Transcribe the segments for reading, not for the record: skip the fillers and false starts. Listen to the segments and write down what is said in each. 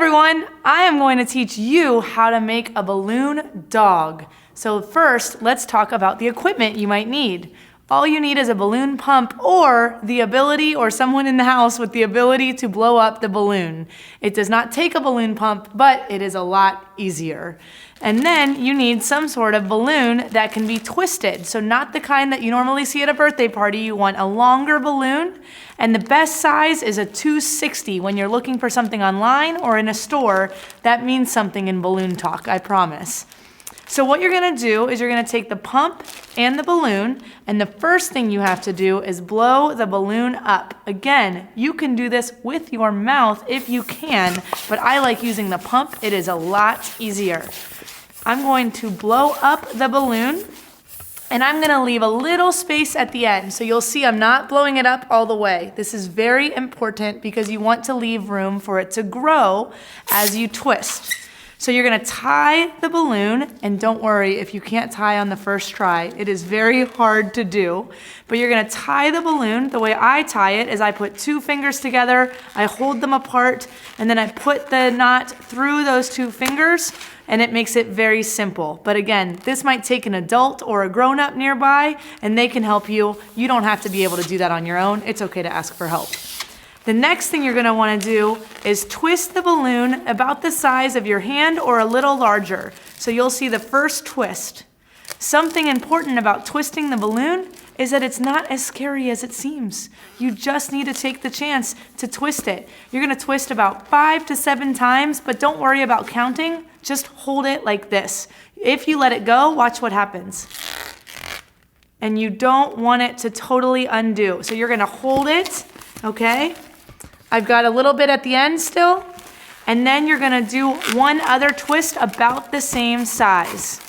everyone, I am going to teach you how to make a balloon dog. So first, let's talk about the equipment you might need. All you need is a balloon pump or the ability, or someone in the house with the ability to blow up the balloon. It does not take a balloon pump, but it is a lot easier. And then you need some sort of balloon that can be twisted. So not the kind that you normally see at a birthday party. You want a longer balloon. And the best size is a 260 when you're looking for something online or in a store. That means something in balloon talk, I promise. So what you're gonna do is you're gonna take the pump and the balloon, and the first thing you have to do is blow the balloon up. Again, you can do this with your mouth if you can, but I like using the pump. It is a lot easier. I'm going to blow up the balloon, and I'm gonna leave a little space at the end. So you'll see I'm not blowing it up all the way. This is very important because you want to leave room for it to grow as you twist. So you're gonna tie the balloon, and don't worry if you can't tie on the first try. It is very hard to do, but you're gonna tie the balloon. The way I tie it is I put two fingers together, I hold them apart, and then I put the knot through those two fingers, and it makes it very simple. But again, this might take an adult or a grown-up nearby, and they can help you. You don't have to be able to do that on your own. It's okay to ask for help. The next thing you're gonna wanna do is twist the balloon about the size of your hand or a little larger. So you'll see the first twist. Something important about twisting the balloon is that it's not as scary as it seems. You just need to take the chance to twist it. You're gonna twist about 5 to 7 times, but don't worry about counting. Just hold it like this. If you let it go, watch what happens. And you don't want it to totally undo. So you're gonna hold it, okay? I've got a little bit at the end still, and then you're gonna do one other twist about the same size.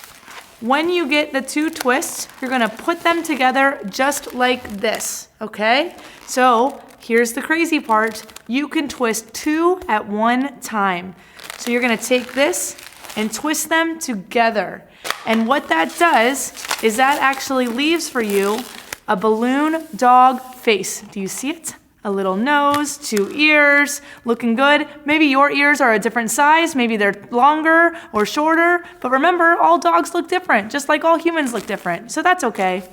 When you get the two twists, you're gonna put them together just like this, okay? So here's the crazy part. You can twist 2 at one time. So you're gonna take this and twist them together. And what that does is that actually leaves for you a balloon dog face. Do you see it? A little nose, 2 ears, looking good. Maybe your ears are a different size, maybe they're longer or shorter, but remember, all dogs look different, just like all humans look different, so that's okay.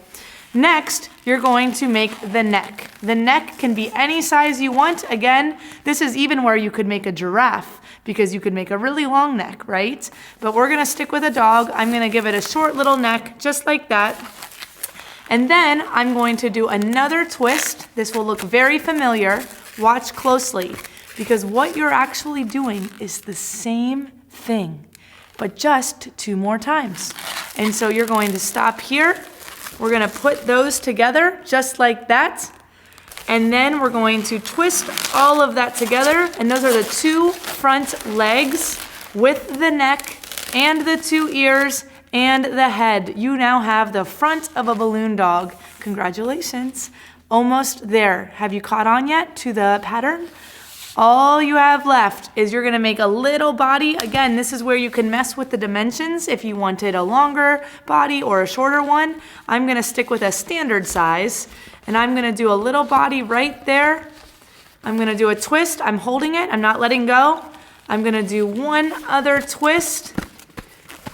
Next, you're going to make the neck. The neck can be any size you want. Again, this is even where you could make a giraffe, because you could make a really long neck, right? But we're gonna stick with a dog. I'm gonna give it a short little neck, just like that. And then I'm going to do another twist. This will look very familiar. Watch closely, because what you're actually doing is the same thing, but just 2 more times. And so you're going to stop here. We're gonna put those together just like that. And then we're going to twist all of that together. And those are the 2 front legs with the neck and the 2 ears and the head. You now have the front of a balloon dog. Congratulations. Almost there. Have you caught on yet to the pattern? All you have left is you're gonna make a little body. Again, this is where you can mess with the dimensions if you wanted a longer body or a shorter one. I'm gonna stick with a standard size, and I'm gonna do a little body right there. I'm gonna do a twist. I'm holding it, I'm not letting go. I'm gonna do one other twist.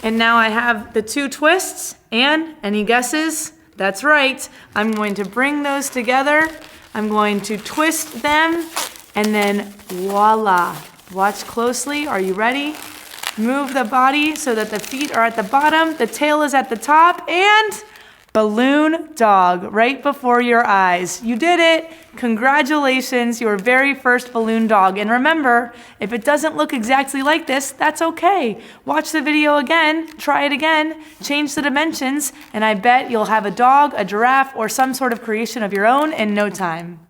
And now I have the 2 twists, and any guesses? That's right. I'm going to bring those together. I'm going to twist them, and then voila. Watch closely. Are you ready? Move the body so that the feet are at the bottom, the tail is at the top, and balloon dog right before your eyes. You did it. Congratulations, your very first balloon dog. And remember, if it doesn't look exactly like this, that's okay. Watch the video again, try it again, change the dimensions, and I bet you'll have a dog, a giraffe, or some sort of creation of your own in no time.